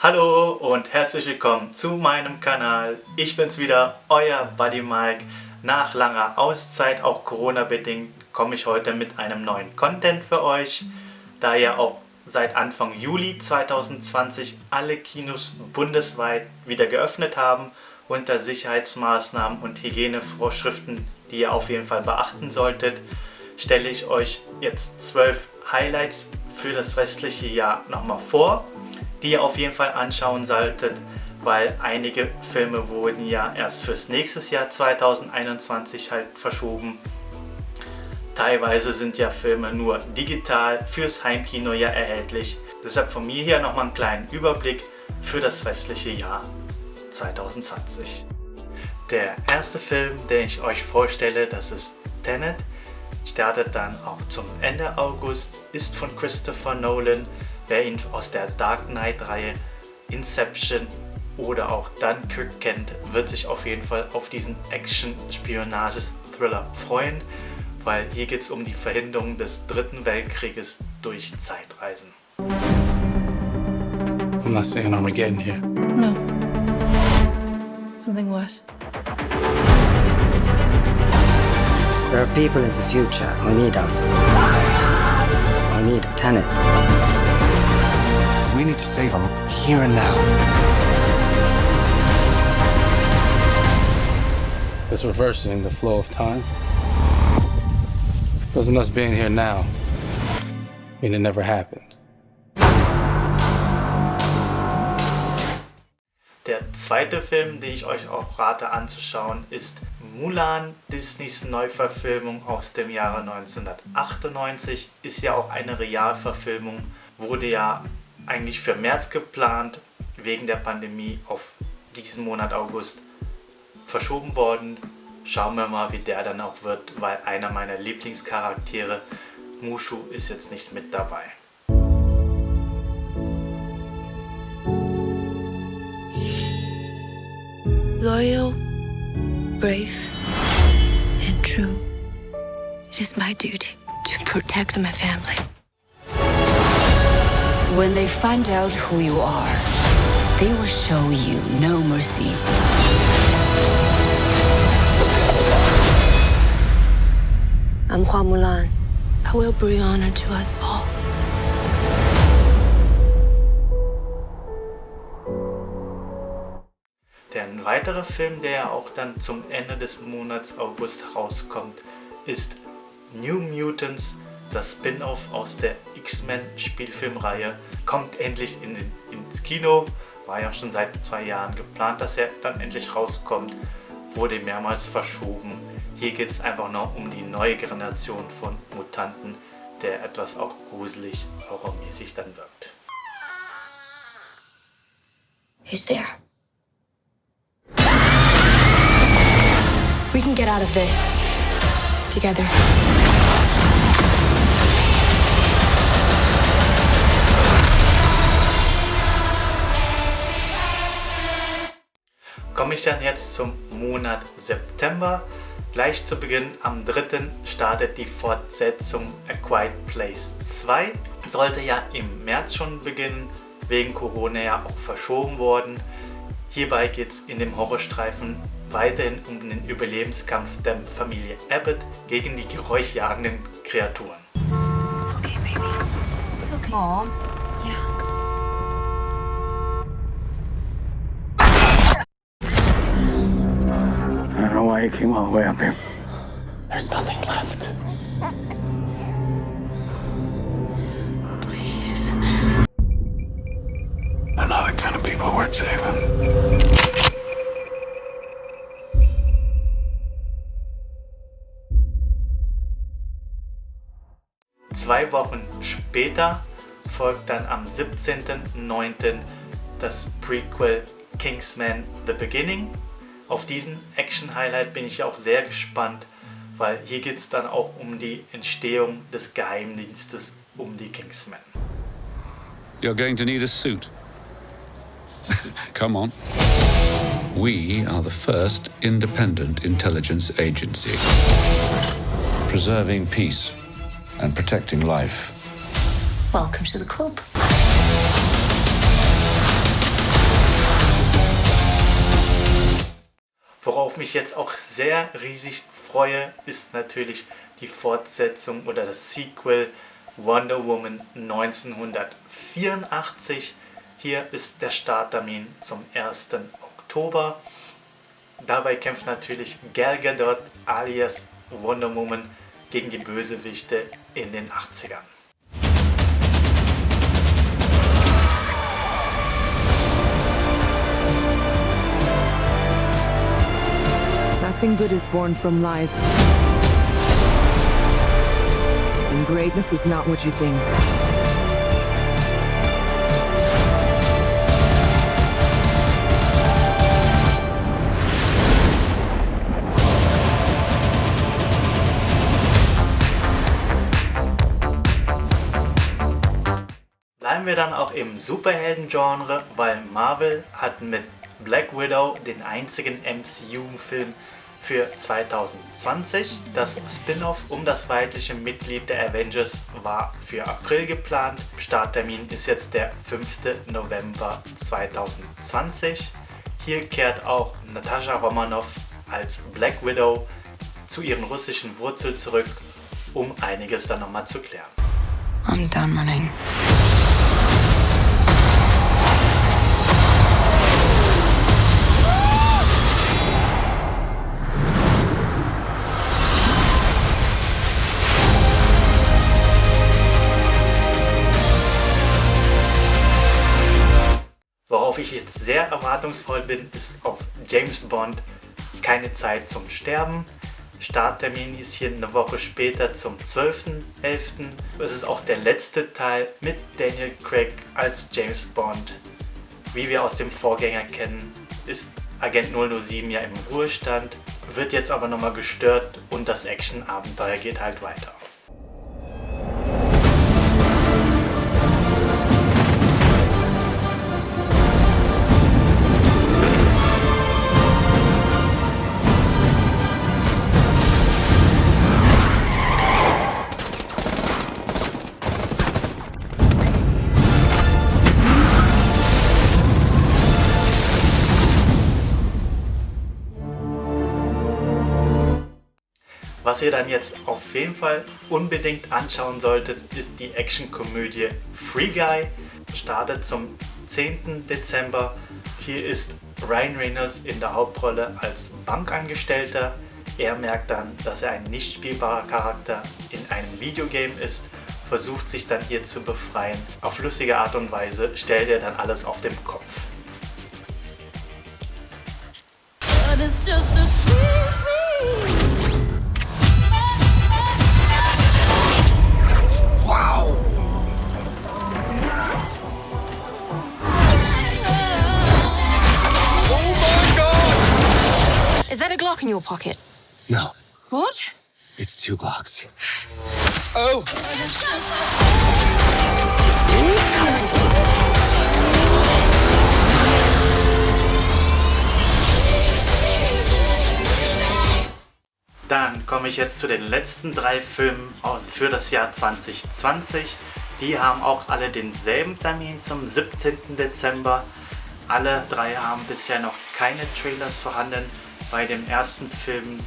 Hallo und herzlich willkommen zu meinem Kanal. Ich bin's wieder, euer Buddy Mike. Nach langer Auszeit, auch Corona-bedingt, komme ich heute mit einem neuen Content für euch. Da ja auch seit Anfang Juli 2020 alle Kinos bundesweit wieder geöffnet haben, unter Sicherheitsmaßnahmen und Hygienevorschriften, die ihr auf jeden Fall beachten solltet, stelle ich euch jetzt 12 Highlights für das restliche Jahr nochmal vor, die ihr auf jeden Fall anschauen solltet, weil einige Filme wurden ja erst fürs nächste Jahr 2021 halt verschoben. Teilweise sind ja Filme nur digital fürs Heimkino ja erhältlich. Deshalb von mir hier nochmal einen kleinen Überblick für das restliche Jahr 2020. Der erste Film, den ich euch vorstelle, das ist Tenet. Startet dann auch zum Ende August, ist von Christopher Nolan. Wer ihn aus der Dark Knight-Reihe, Inception oder auch Dunkirk kennt, wird sich auf jeden Fall auf diesen Action-Spionage-Thriller freuen, weil hier geht es um die Verhinderung des Dritten Weltkrieges durch Zeitreisen. I'm not saying Armageddon here. No. Something worse. There are people in the future who need us. We need Tenet. We need to save them here and now. It's reversing the flow of time. Doesn't us being here now mean it never happened? Der zweite Film, den ich euch auch rate anzuschauen, ist Mulan, Disneys Neuverfilmung aus dem Jahre 1998. Ist ja auch eine Realverfilmung, wurde ja eigentlich für März geplant, wegen der Pandemie auf diesen Monat August verschoben worden. Schauen wir mal, wie der dann auch wird, weil einer meiner Lieblingscharaktere, Mushu, ist jetzt nicht mit dabei. Loyal, brave, and true. It is my duty to protect my family. When they find out who you are, they will show you no mercy. I'm Hua Mulan. I will bring honor to us all. Der weitere Film, der ja auch dann zum Ende des Monats August rauskommt, ist New Mutants, das Spin-off aus der X-Men-Spielfilmreihe. Kommt endlich ins Kino, war ja schon seit 2 Jahren geplant, dass er dann endlich rauskommt, wurde mehrmals verschoben. Hier geht es einfach noch um die neue Generation von Mutanten, der etwas auch gruselig, horrormäßig dann wirkt. Who's there? We can get out of this together. Komme ich dann jetzt zum Monat September. Gleich zu Beginn am 3. startet die Fortsetzung A Quiet Place 2. Sollte ja im März schon beginnen, wegen Corona ja auch verschoben worden. Hierbei geht es in dem Horrorstreifen weiterhin um den Überlebenskampf der Familie Abbott gegen die geräuschjagenden Kreaturen. It's okay, baby. It's okay. Mom. Yeah. I don't know why you came all the way up here. There's nothing left. Please. They're not the kind of people worth saving. 2 Wochen später folgt dann am 17.09. das Prequel Kingsman The Beginning. Auf diesen Action-Highlight bin ich auch sehr gespannt, weil hier geht es dann auch um die Entstehung des Geheimdienstes um die Kingsmen. You're going to need a suit. Come on. We are the first independent intelligence agency. Preserving peace and protecting life Welcome to the club. Worauf mich jetzt auch sehr riesig freue, ist natürlich die Fortsetzung oder das Sequel Wonder Woman 1984. Hier ist der Starttermin zum 1. Oktober. Dabei kämpft natürlich Gal Gadot alias Wonder Woman gegen die Bösewichte in den 80ern. Nothing good is born from lies. And greatness is not what you think. Bleiben wir dann auch im Superhelden-Genre, weil Marvel hat mit Black Widow den einzigen MCU-Film für 2020. Das Spin-off um das weibliche Mitglied der Avengers war für April geplant. Starttermin ist jetzt der 5. November 2020. Hier kehrt auch Natascha Romanoff als Black Widow zu ihren russischen Wurzeln zurück, um einiges dann nochmal zu klären. I'm done running. Worauf ich jetzt sehr erwartungsvoll bin, ist auf James Bond Keine Zeit zum Sterben. Starttermin ist hier eine Woche später zum 12.11. Es ist auch der letzte Teil mit Daniel Craig als James Bond. Wie wir aus dem Vorgänger kennen, ist Agent 007 ja im Ruhestand, wird jetzt aber nochmal gestört und das Action-Abenteuer geht halt weiter. Was ihr dann jetzt auf jeden Fall unbedingt anschauen solltet, ist die Actionkomödie Free Guy. Startet zum 10. Dezember. Hier ist Ryan Reynolds in der Hauptrolle als Bankangestellter. Er merkt dann, dass er ein nicht spielbarer Charakter in einem Videogame ist, versucht sich dann hier zu befreien. Auf lustige Art und Weise stellt er dann alles auf den Kopf. Is that a Glock in your pocket? No, What? it's 2 Glocks. Oh! Dann komme ich jetzt zu den letzten 3 Filmen für das Jahr 2020. Die haben auch alle denselben Termin zum 17. Dezember. Alle 3 haben bisher noch keine Trailers vorhanden. Bei dem ersten Film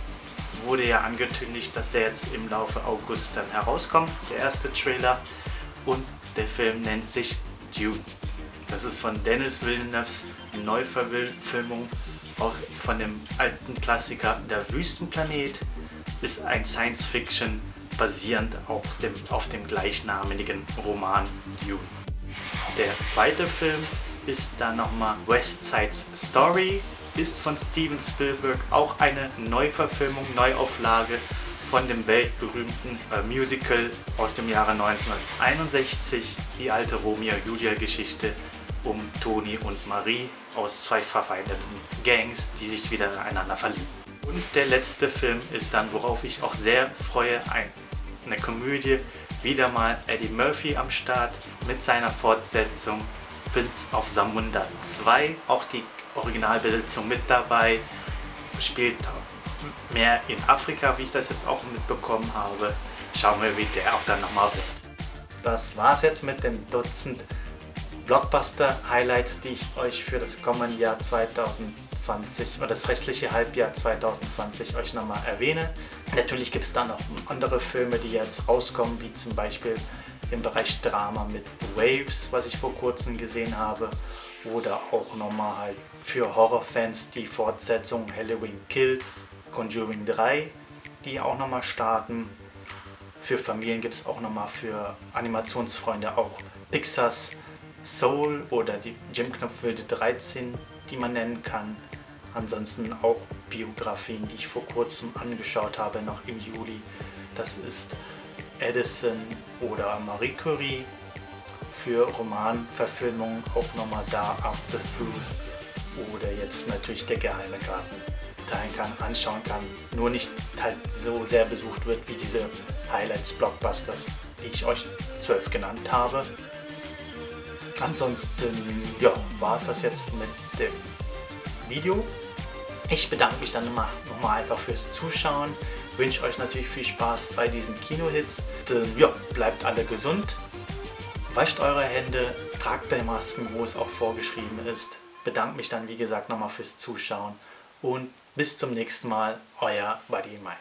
wurde ja angekündigt, dass der jetzt im Laufe August dann herauskommt, der erste Trailer. Und der Film nennt sich Dune. Das ist von Denis Villeneuves Neuverfilmung auch von dem alten Klassiker Der Wüstenplanet. Ist ein Science-Fiction basierend auch auf dem gleichnamigen Roman Dune. Der zweite Film ist dann nochmal West Side Story. Ist von Steven Spielberg auch eine Neuverfilmung, Neuauflage von dem weltberühmten Musical aus dem Jahre 1961, die alte Romeo-Julia-Geschichte um Toni und Marie aus 2 verfeindeten Gangs, die sich wieder einander verlieben. Und der letzte Film ist dann, worauf ich auch sehr freue, eine Komödie, wieder mal Eddie Murphy am Start mit seiner Fortsetzung Prince of Zamunda 2, auch die Originalbesetzung mit dabei, spielt mehr in Afrika, wie ich das jetzt auch mitbekommen habe. Schauen wir, wie der auch dann nochmal wird. das war's jetzt mit den Dutzend Blockbuster-Highlights, die ich euch für das kommende Jahr 2020 oder das restliche Halbjahr 2020 euch nochmal erwähne. Natürlich gibt es da noch andere Filme, die jetzt rauskommen, wie zum Beispiel im Bereich Drama mit Waves, was ich vor kurzem gesehen habe, oder auch nochmal halt für Horrorfans die Fortsetzung Halloween Kills, Conjuring 3, die auch nochmal starten. Für Familien gibt es auch nochmal für Animationsfreunde auch Pixars Soul oder die Jim Knopf Wilde 13, die man nennen kann. Ansonsten auch Biografien, die ich vor kurzem angeschaut habe, noch im Juli. Das ist Edison oder Marie Curie. Für Romanverfilmungen auch nochmal da After Truth oder jetzt natürlich Der geheime Garten, teilen kann, anschauen kann. Nur nicht halt so sehr besucht wird wie diese Highlights Blockbusters, die ich euch 12 genannt habe. Ansonsten, ja, war es das jetzt mit dem Video. Ich bedanke mich dann nochmal einfach fürs Zuschauen. Wünsche euch natürlich viel Spaß bei diesen Kinohits. Ja, bleibt alle gesund. Wascht eure Hände, tragt die Masken, wo es auch vorgeschrieben ist. Bedanke mich dann, wie gesagt, nochmal fürs Zuschauen. Und bis zum nächsten Mal, euer Buddy Mike.